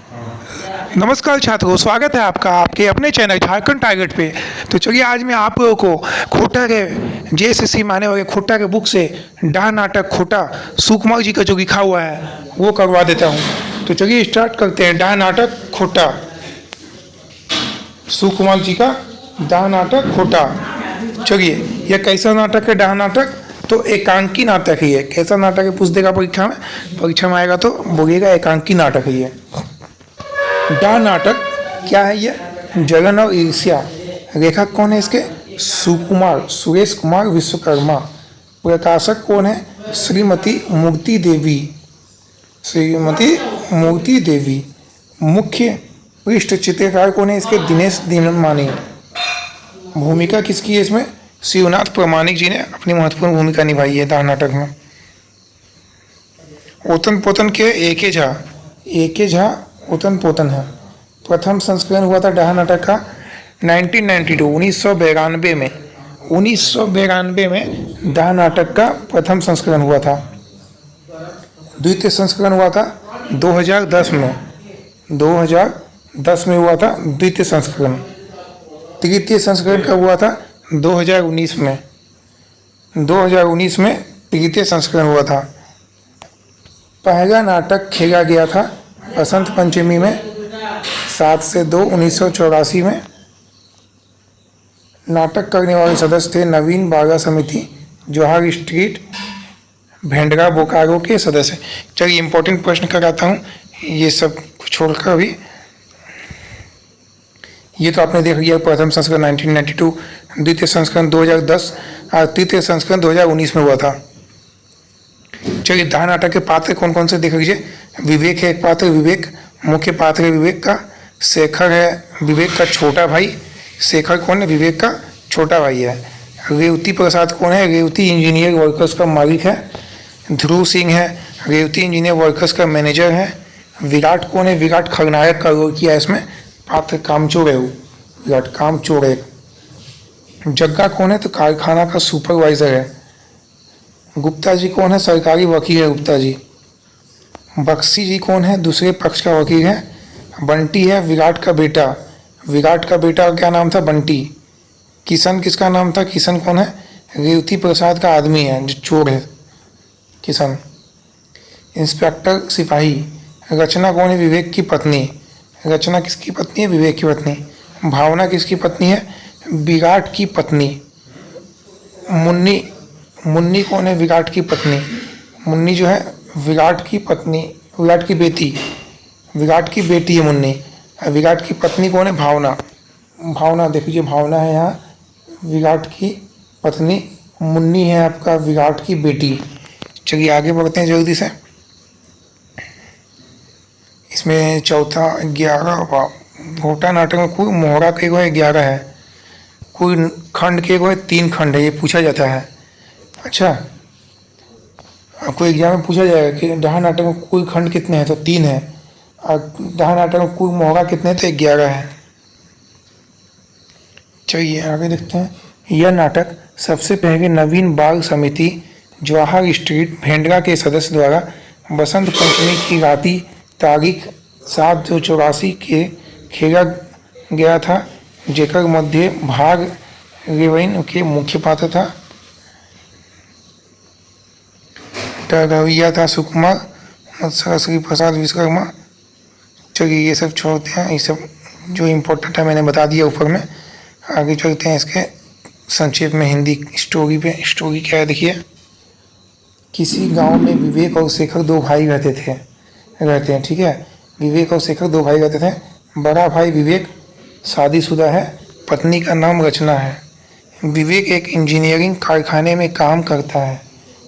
नमस्कार छात्रों, स्वागत है आपका आपके अपने चैनल झारखंड टारगेट पे। तो चलिए आज मैं आप लोगों को खोटा के जेएसएससी माने वाले खोटा के बुक से डाह नाटक खोटा सुकुमार जी का जो लिखा हुआ है वो करवा देता हूँ। तो चलिए स्टार्ट करते हैं। डाह नाटक खोटा, सुकुमार जी का डाह नाटक खोटा। चलिए, यह कैसा नाटक है डाह नाटक? तो एकांकी नाटक ही है। कैसा नाटक है पूछ देगा परीक्षा में, परीक्षा में आएगा तो बोलिएगा एकांकी नाटक ही है। डाह नाटक क्या है? ये जलन और ईर्ष्या। लेखक कौन है इसके? सुकुमार, सुरेश कुमार विश्वकर्मा। प्रकाशक कौन है? श्रीमती मूर्ति देवी, श्रीमती मूर्ति देवी। मुख्य पृष्ठ चित्रकार कौन है इसके? दिनेश दीनमानी। भूमिका किसकी है इसमें? शिवनाथ प्रामाणिक जी ने अपनी महत्वपूर्ण भूमिका निभाई है डाह नाटक में। ओतन पोतन के ए के झा ओतन पोतन है। प्रथम संस्करण हुआ था डाह नाटक का 1992 में। 1992 में डाह नाटक का प्रथम संस्करण हुआ था। द्वितीय संस्करण हुआ था 2010 में। 2010 में हुआ था द्वितीय संस्करण। तृतीय संस्करण कब हुआ था? 2019 में। 2019 में तृतीय संस्करण हुआ था। पहला नाटक खेला गया था बसंत पंचमी में 7 से 2 1984 में। नाटक करने वाले सदस्य थे नवीन बागा समिति, जवाहर स्ट्रीट, भेंडरा, बोकारो के सदस्य। चलिए इंपॉर्टेंट प्रश्न कराता हूँ, ये सब छोड़कर अभी। ये तो आपने देख लिया, प्रथम संस्करण 1992, द्वितीय संस्करण 2010 और तृतीय संस्करण 2019 में हुआ था। चलिए डाह नाटक के पात्र कौन कौन से देख लीजिए। विवेक है एक पात्र, विवेक मुख्य पात्र है विवेक का। शेखर है विवेक का छोटा भाई। शेखर कौन है? विवेक का छोटा भाई है। रेवती प्रसाद कौन है? रेवती इंजीनियर वर्कर्स का मालिक है। ध्रुव सिंह है रेवती इंजीनियर वर्कर्स का मैनेजर है। विराट कौन है? विराट खलनायक का रोल किया है इसमें, पात्र कामचोर है वो, विराट कामचोर है। जग्गा कौन है? तो कारखाना का सुपरवाइजर है। गुप्ता जी कौन है? सरकारी वकील है गुप्ता जी। बख्शी जी कौन है? दूसरे पक्ष का वकील है। बंटी है विराट का बेटा। विराट का बेटा क्या नाम था? बंटी। किशन किसका नाम था? किशन कौन है? रेवती प्रसाद का आदमी है जो चोर है, किशन। इंस्पेक्टर सिपाही। रचना कौन है? विवेक की पत्नी। रचना किसकी पत्नी है? विवेक की पत्नी। भावना किसकी पत्नी है? विराट की पत्नी। मुन्नी, मुन्नी कौन है? विराट की पत्नी। मुन्नी जो है विराट की पत्नी, विराट की बेटी, विराट की बेटी है मुन्नी। विराट की पत्नी कौन है? भावना। भावना देख लीजिए, भावना है यहाँ विराट की पत्नी। मुन्नी है आपका विराट की बेटी। चलिए आगे बढ़ते हैं जल्दी से। इसमें चौथा 11 खोटा नाटक में कुल मोहरा के 11 है, कुल खंड के 3 खंड है, ये पूछा जाता है। अच्छा, आपको एग्जाम में पूछा जाएगा कि डाह नाटक में कुल खंड कितने हैं, तो 3 है। और डाह नाटक में कुल मोहरा कितने हैं, तो 11 है। चलिए आगे देखते हैं। यह नाटक सबसे पहले नवीन बाल समिति, जवाहर स्ट्रीट, भेंडरा के सदस्य द्वारा बसंत पंचमी की राति तारीख 7/2/84 के खेला गया था, जेकर मध्य भाग रेवैन के मुख्य पात्र था। रवैया था सुकुमार, श्री प्रसाद विश्वकर्मा। चलिए ये सब छोड़ते हैं, ये सब जो इम्पोर्टेंट है मैंने बता दिया ऊपर में। आगे चलते हैं इसके संक्षेप में हिंदी स्टोरी पे। स्टोरी क्या है देखिए। किसी गांव में विवेक और शेखर 2 भाई रहते हैं, ठीक है। विवेक और शेखर 2 भाई रहते थे। बड़ा भाई विवेक शादीशुदा है, पत्नी का नाम रचना है। विवेक एक इंजीनियरिंग कारखाने में काम करता है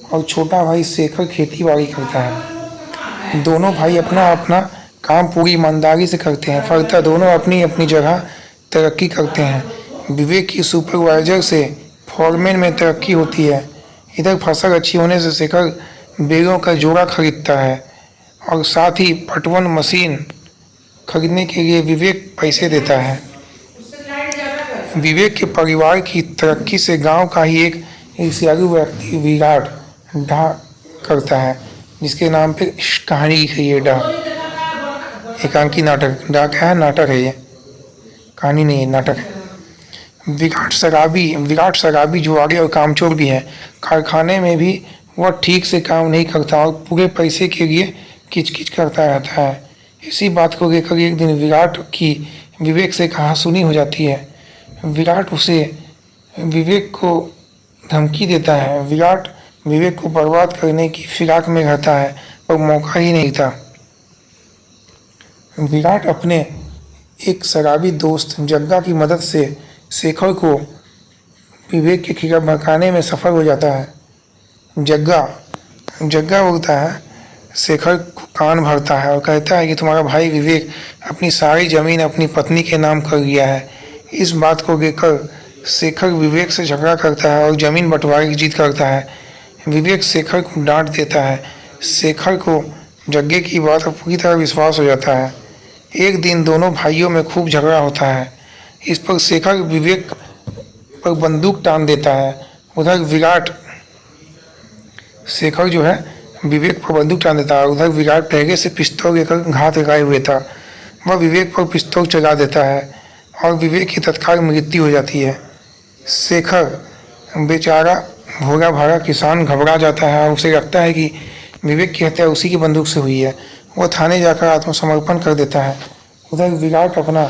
और छोटा भाई शेखर खेती बाड़ी करता है। दोनों भाई अपना अपना काम पूरी ईमानदारी से करते हैं, फलतः दोनों अपनी अपनी जगह तरक्की करते हैं। विवेक की सुपरवाइजर से फॉरमैन में तरक्की होती है। इधर फसल अच्छी होने से शेखर बैलों का जोड़ा खरीदता है और साथ ही पटवन मशीन खरीदने के लिए विवेक पैसे देता है। विवेक के परिवार की तरक्की से गांव का ही एक ईर्ष्यालु व्यक्ति विराट डाह करता है, जिसके नाम पे कहानी लिखी है डाह। एकांकी नाटक, क्या है, नाटक है ये, कहानी नहीं है, नाटक है। विराट शराबी जुआरी और कामचोर भी है। कारखाने में भी वह ठीक से काम नहीं करता और पूरे पैसे के लिए किचकिच करता रहता है। इसी बात को लेकर एक दिन विराट की विवेक से कहासुनी हो जाती है। विराट उसे विवेक को धमकी देता है। विराट विवेक को बर्बाद करने की फिराक में रहता है पर मौका ही नहीं था। विराट अपने एक शराबी दोस्त जग्गा की मदद से शेखर को विवेक के खिलाफ भड़काने में सफल हो जाता है। जग्गा बोलता है, शेखर को कान भरता है और कहता है कि तुम्हारा भाई विवेक अपनी सारी जमीन अपनी पत्नी के नाम कर लिया है। इस बात को लेकर शेखर विवेक से झगड़ा करता है और जमीन बंटवारे की जिद करता है। विवेक शेखर को डांट देता है। शेखर को जग्गे की बात पर पूरी तरह विश्वास हो जाता है। एक दिन दोनों भाइयों में खूब झगड़ा होता है। इस पर शेखर विवेक पर बंदूक तान देता है। उधर विराट शेखर जो है विवेक पर बंदूक तान देता है। उधर विराट पहले से पिस्तौल लेकर घात लगाए हुए था। वह विवेक पर पिस्तौल चला देता है और विवेक की तत्काल मृत्यु हो जाती है। शेखर बेचारा भोला भाला किसान घबरा जाता है और उसे लगता है कि विवेक की हत्या उसी की बंदूक से हुई है। वह थाने जाकर आत्मसमर्पण कर देता है। उधर विराट अपना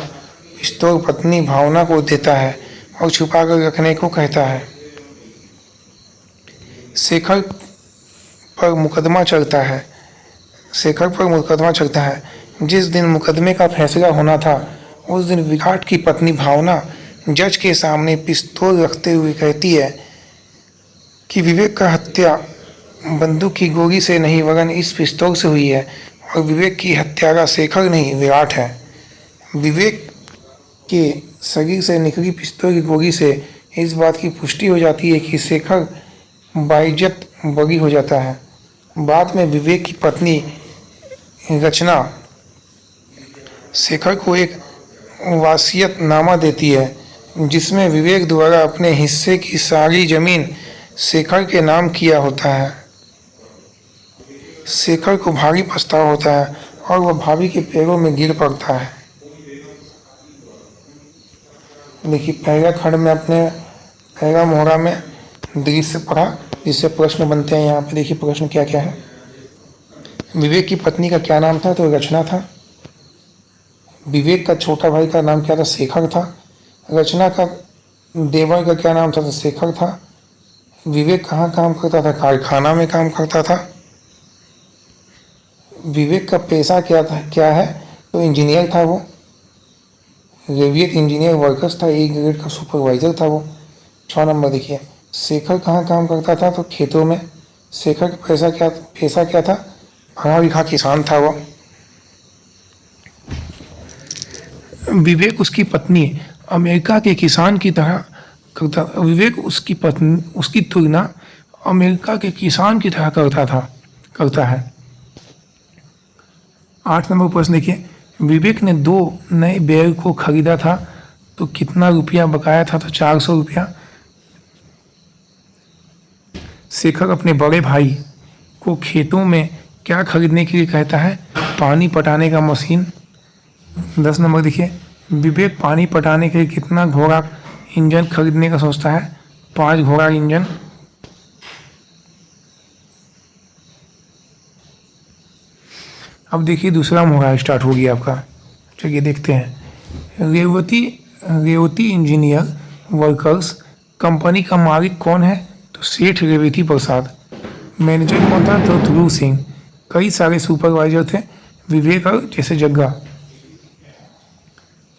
पिस्तौल पत्नी भावना को देता है और छुपा कर रखने को कहता है। शेखर पर मुकदमा चलता है। जिस दिन मुकदमे का फैसला होना था उस दिन विराट की पत्नी भावना जज के सामने पिस्तौल रखते हुए कहती है कि विवेक का हत्या बंदूक की गोली से नहीं वरन इस पिस्तौल से हुई है और विवेक की हत्यारा शेखर नहीं विराट है। विवेक के शरीर से निकली पिस्तौल की गोली से इस बात की पुष्टि हो जाती है कि शेखर बाइज्जत बरी हो जाता है। बाद में विवेक की पत्नी रचना शेखर को एक वसीयतनामा देती है जिसमें विवेक द्वारा अपने हिस्से की सारी जमीन शेखर के नाम किया होता है। शेखर को भारी पछतावा होता है और वह भाभी के पैरों में गिर पड़ता है। देखिए पहला खंड में अपने पहला मोहरा में दृश्य पढ़ा जिससे प्रश्न बनते हैं। यहाँ पे देखिए प्रश्न क्या क्या है। विवेक की पत्नी का क्या नाम था? तो रचना था। विवेक का छोटा भाई का नाम क्या था? शेखर था। रचना का देवर का क्या नाम था? तो शेखर था। विवेक कहाँ काम करता था? कारखाना में काम करता था। विवेक का पेशा क्या था, क्या है? तो इंजीनियर था वो। रेवियत इंजीनियर वर्कर्स था, एक ग्रेड का सुपरवाइजर था वो। 6 नंबर देखिए, शेखर कहाँ काम करता था? तो खेतों में। शेखर का पेशा क्या था? पढ़ा लिखा किसान था वो। विवेक उसकी पत्नी अमेरिका के किसान की तरह करता। विवेक उसकी तुलना अमेरिका के किसान की तरह करता है। 8 नंबर प्रश्न देखिए, विवेक ने 2 नए बैल को खरीदा था तो कितना रुपया बकाया था? तो 400 रुपया। शेखर अपने बड़े भाई को खेतों में क्या खरीदने के लिए कहता है? पानी पटाने का मशीन। 10 नंबर देखिए, विवेक पानी पटाने के लिए कितना घोड़ा इंजन खरीदने का सोचता है? 5 घोड़ा इंजन। अब देखिए दूसरा मोहरा स्टार्ट हो गया आपका। चलिए देखते हैं। रेवती इंजीनियर वर्कर्स कंपनी का मालिक कौन है? तो सेठ रेवती प्रसाद। मैनेजर कौन था? तो ध्रुव सिंह। कई सारे सुपरवाइजर थे, विवेक और जैसे जग्गा।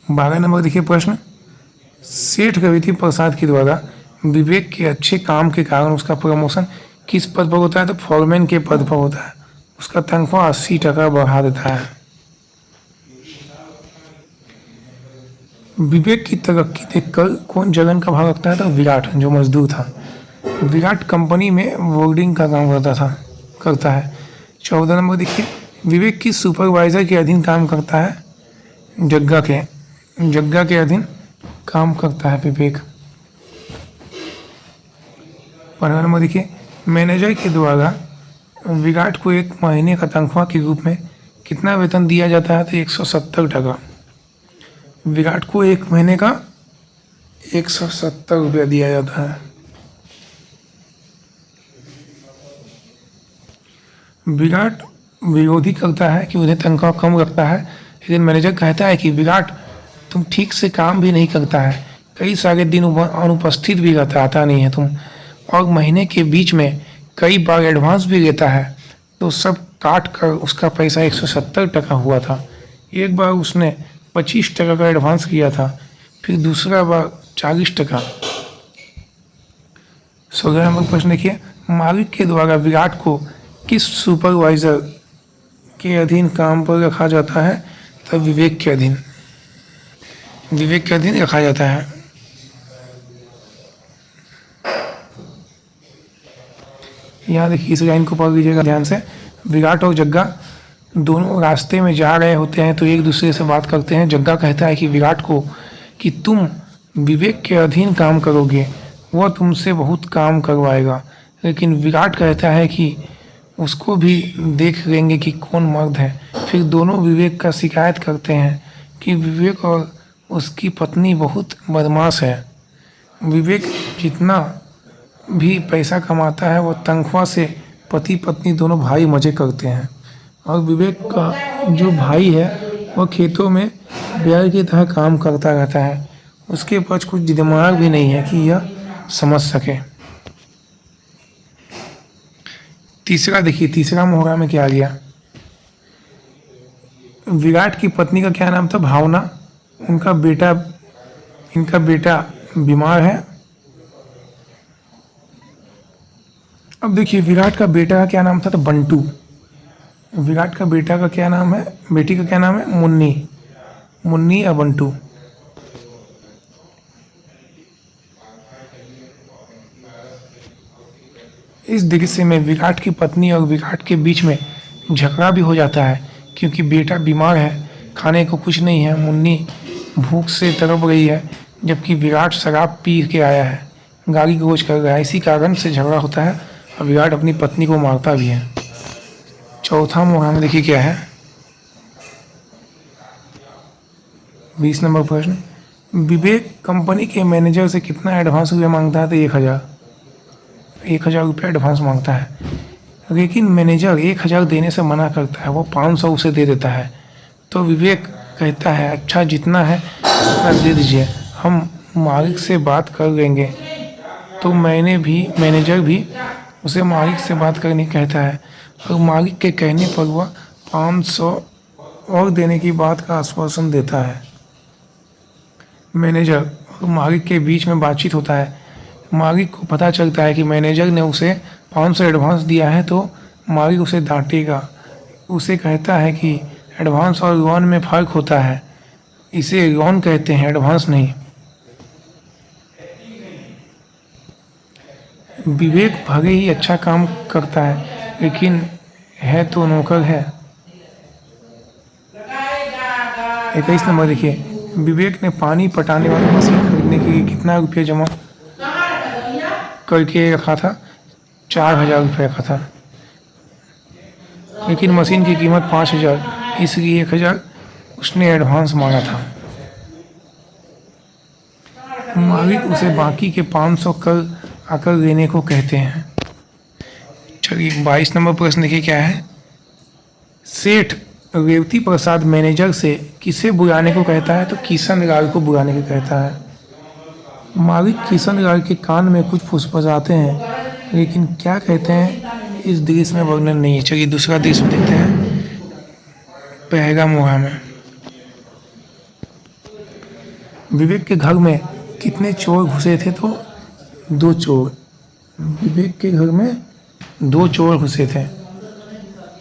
12 नंबर देखिए प्रश्न, सेठ रेवती प्रसाद के द्वारा विवेक के अच्छे काम के कारण उसका प्रमोशन किस पद पर होता है? तो फॉरमैन के पद पर होता है। उसका तनख्वाह 80% बढ़ा देता है। विवेक की तरक्की देखकर कौन जलन का भाव रखता है? तो विराट, जो मजदूर था। विराट कंपनी में वोल्डिंग का काम करता है। 14 नंबर देखिए, विवेक की सुपरवाइजर के अधीन काम करता है? जग्गा के अधीन काम करता है विवेक। 15 नंबर देखिए, मैनेजर के द्वारा विराट को 1 महीने का तनख्वाह के रूप में कितना वेतन दिया जाता है? तो 170 टका। विराट को एक महीने का 170 रुपया दिया जाता है। विराट विरोधी करता है कि उन्हें तनख्वाह कम रखता है, लेकिन मैनेजर कहता है कि विराट तुम ठीक से काम भी नहीं करता है, कई सारे दिन अनुपस्थित भी रहता, आता नहीं है तुम, और महीने के बीच में कई बार एडवांस भी लेता है। तो सब काट कर उसका पैसा 170 टका हुआ था। एक बार उसने 25 टका का एडवांस किया था, फिर दूसरा बार 40 टका। 16 नंबर प्रश्न देखिए, मालिक के द्वारा विराट को किस सुपरवाइजर के अधीन काम पर रखा जाता है? तो विवेक के अधीन, विवेक के अधीन रखा जाता है। यहाँ देखिए, इस लाइन को पढ़ लीजिएगा ध्यान से। विराट और जग्गा दोनों रास्ते में जा रहे होते हैं तो एक दूसरे से बात करते हैं। जग्गा कहता है कि विराट को कि तुम विवेक के अधीन काम करोगे, वह तुमसे बहुत काम करवाएगा। लेकिन विराट कहता है कि उसको भी देख लेंगे कि कौन मर्द है। फिर दोनों विवेक का शिकायत करते हैं कि विवेक और उसकी पत्नी बहुत बदमाश है। विवेक जितना भी पैसा कमाता है वो तनख्वाह से पति पत्नी दोनों भाई मजे करते हैं, और विवेक का जो भाई है वह खेतों में बैल की तरह काम करता रहता है। उसके पास कुछ दिमाग भी नहीं है कि यह समझ सके। तीसरा देखिए, तीसरा मोहरा में क्या आ गया? विराट की पत्नी का क्या नाम था? भावना। इनका बेटा बीमार है। अब देखिए, विराट का बेटा का क्या नाम था? तो बंटू। विराट का बेटा का क्या नाम है? बेटी का क्या नाम है? मुन्नी। मुन्नी या बंटू। इस दृश्य में विराट की पत्नी और विराट के बीच में झगड़ा भी हो जाता है, क्योंकि बेटा बीमार है, खाने को कुछ नहीं है, मुन्नी भूख से तड़प रही है, जबकि विराट शराब पी के आया है, गाली गलौज कर रहा है। इसी कारण से झगड़ा होता है और विराट अपनी पत्नी को मारता भी है। चौथा मोहरा में देखिए क्या है? 20 नंबर प्रश्न, विवेक कंपनी के मैनेजर से कितना एडवांस रुपया मांगता है? तो 1000 रुपया एडवांस मांगता है। लेकिन मैनेजर 1000 देने से मना करता है, वो 500 उसे दे देता है। तो विवेक कहता है अच्छा जितना है उतना दे दीजिए, हम मालिक से बात कर लेंगे। तो मैनेजर भी उसे मालिक से बात करने कहता है, और मालिक के कहने पर वह 500 और देने की बात का आश्वासन देता है। मैनेजर और मालिक के बीच में बातचीत होता है। मालिक को पता चलता है कि मैनेजर ने उसे 500 एडवांस दिया है, तो मालिक उसे डांटेगा। उसे कहता है कि एडवांस और लोन में फ़र्क होता है, इसे लोन कहते हैं, एडवांस नहीं। विवेक भले ही अच्छा काम करता है, लेकिन है तो नौकर है। 21 नंबर देखिए, विवेक ने पानी पटाने वाली मशीन खरीदने के लिए कितना रुपया जमा करके रखा था? 4000 रुपये रखा था, लेकिन मशीन की कीमत 5000, इसलिए 1000 उसने एडवांस मांगा था। मालिक उसे बाकी के 500 कर आकर लेने को कहते हैं। चलिए 22 नंबर प्रश्न देखिए क्या है? सेठ रेवती प्रसाद मैनेजर से किसे बुलाने को कहता है? तो किशन लाल को बुलाने को कहता है। मालिक किशन लाल के कान में कुछ फुसफुसाते हैं, लेकिन क्या कहते हैं इस दृश्य में वर्णन नहीं है। चलिए दूसरा दृश्य देखते हैं। पहला मोहरा में विवेक के घर में कितने चोर घुसे थे? तो 2 चोर। विवेक के घर में 2 चोर घुसे थे।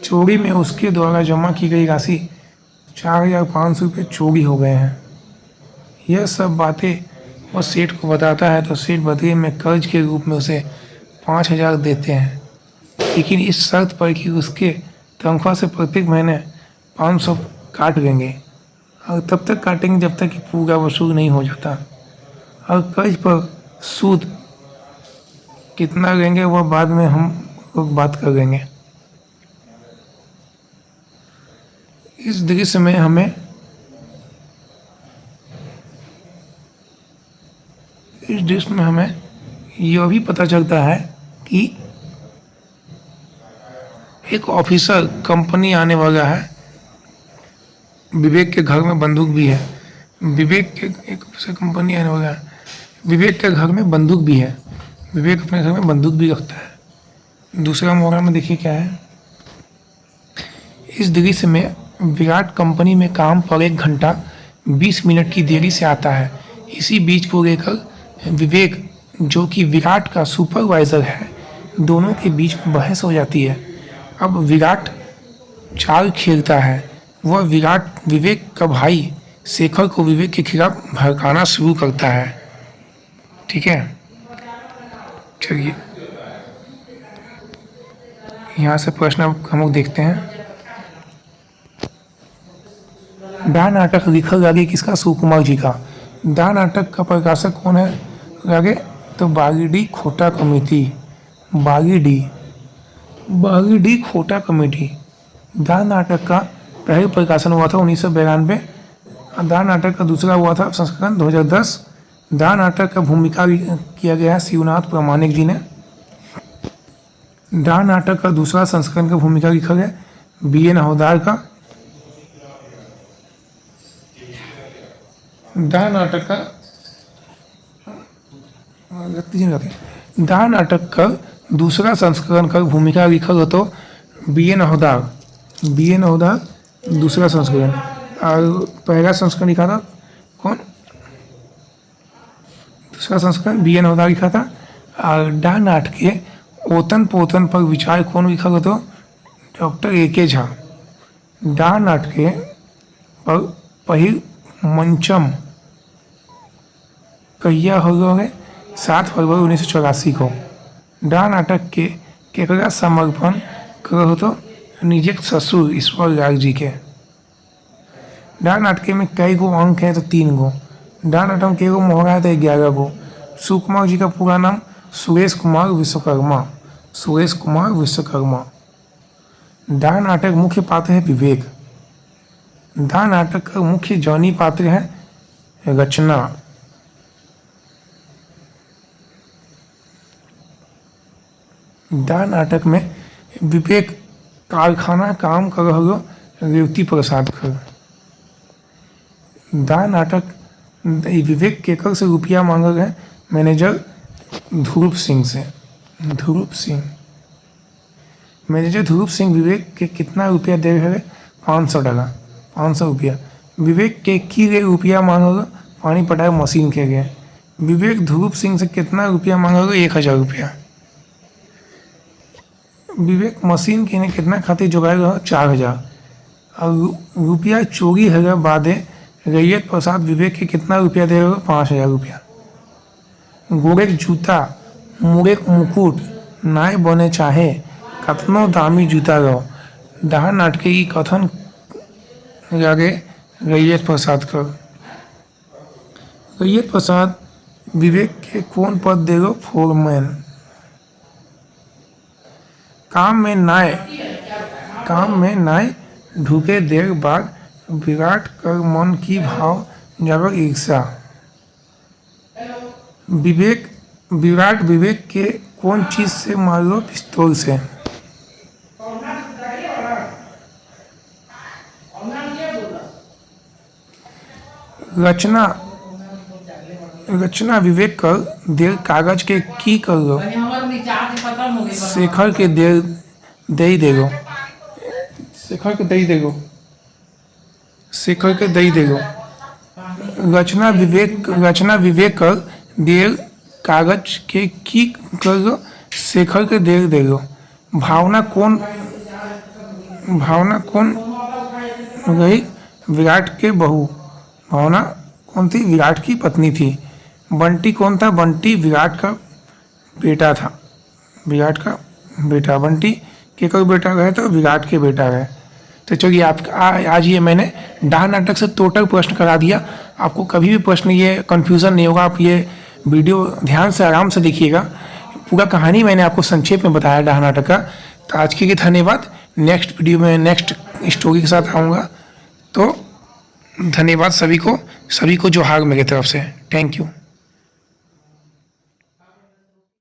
चोरी में उसके द्वारा जमा की गई राशि 4500 रुपये चोरी हो गए हैं। यह सब बातें वो सेठ को बताता है, तो सेठ बदले में कर्ज के रूप में उसे 5000 देते हैं, लेकिन इस शर्त पर कि उसके तनख्वाह से प्रत्येक महीने 500 काट लेंगे, और तब तक काटेंगे जब तक कि पूरा वसूल नहीं हो जाता। और कर्ज पर सूद कितना लेंगे वह बाद में हम लोग बात कर लेंगे। इस दृश्य में हमें यह भी पता चलता है कि एक ऑफिसर कंपनी आने वाला है। विवेक के घर में बंदूक भी है। एक ऑफिसर कंपनी आने वाला है। विवेक के घर में बंदूक भी है। विवेक अपने घर में बंदूक भी रखता है। दूसरा मोहरा में देखिए क्या है। इस दृश्य में विराट कंपनी में काम पर 1 घंटा 20 मिनट की देरी से आता है। इसी बीच को लेकर विवेक, जो कि विराट का सुपरवाइजर है, दोनों के बीच में बहस हो जाती है। अब विराट चाल खेलता है। वह विवेक का भाई शेखर को विवेक के खिलाफ भड़काना शुरू करता है। ठीक है, चलिए यहाँ से प्रश्न हम लोग देखते हैं। डा नाटक लिखल आगे किसका? सुकुमार जी का। डा नाटक का प्रकाशक कौन है आगे? तो बागीडी खोटा कमेटी। बागीडी खोटा कमेटी। डा नाटक का पहले प्रकाशन हुआ था 1992। डा नाटक का दूसरा हुआ था संस्करण 2010। डा नाटक का भूमिका किया गया है शिवनाथ प्रामाणिक जी ने। डा नाटक का दूसरा संस्करण का भूमिका लिखा गया BN हवलदार का। डा नाटक का दूसरा संस्करण का भूमिका लिखा गया तो BN हवलदार दूसरा संस्करण। और पहला संस्करण लिखा था कौन? दूसरा संस्करण BN हवलदार लिखा था। और डा नाटक के ओतन पोतन पर विचार कौन लिखा गया तो डॉक्टर AK झा। डा नाटक के पर पहिल मंचम कहिया हो गए 7 फरवरी 1984 को। डा नाटक के केकरा समर्पण करो तो निजक ससुर ईश्वर लाल जी के। डा नाटक में कई गो अंक है तो 3 गो। डा नाटक के गो मोहरा है तो 11 गो। सुकुमार जी का पूरा नाम सुरेश कुमार विश्वकर्मा। डा नाटक मुख्य पात्र है विवेक। डा नाटक का मुख्य जॉनी पात्र है रचना। डा नाटक में विवेक कारखाना काम कर रहो रेवती प्रसाद कर। डा नाटक विवेक केकर से रुपया मांग रहे हैं? मैनेजर ध्रुव सिंह। मैनेजर ध्रुव सिंह विवेक के कितना रुपया दे रहे हैं? $500 रुपया। विवेक के की रे रुपया मांगोगे? पानी पटाए मशीन के गए। विवेक ध्रुव सिंह से कितना रुपया मांगोगे? 1000 रुपया। विवेक मशीन के ने कितना खातिर जुगाएगा? 4000। और रुपया चोरी है बादे रैयत प्रसाद विवेक के कितना रुपया देगा? 5000 रुपया। गोरेक जूता मुरेक मुकुट नाय बने चाहे कतनो दामी जूता रहो। डा नाटक की कथन आगे रैयत प्रसाद कर। रैयत प्रसाद विवेक के कौन पद देगा? फोरमैन। काम में नाय ढुके देर बाद विराट कर मन की भाव जब ईर्षा। विराट विवेक के कौन चीज से मारो? पिस्तौल से। रचना विवेक कर देर कागज के की करो? शेखर के दे देगो। रचना विवेक कर देर कागज के की करो? शेखर के दे देगो। भावना कौन रही? विराट के बहू। भावना कौन थी? विराट की पत्नी थी। बंटी कौन था? बंटी विराट का बेटा था। बंटी केकर बेटा रहे तो विराट के बेटा रहे। तो चलिए आज ये मैंने डा नाटक से टोटल प्रश्न करा दिया। आपको कभी भी प्रश्न ये कन्फ्यूज़न नहीं होगा। आप ये वीडियो ध्यान से आराम से देखिएगा। पूरा कहानी मैंने आपको संक्षेप में बताया डा नाटक का। तो आज के लिए धन्यवाद। नेक्स्ट वीडियो में नेक्स्ट स्टोरी के साथ आऊँगा। तो धन्यवाद सभी को जोहार मेरी तरफ से। Thank you.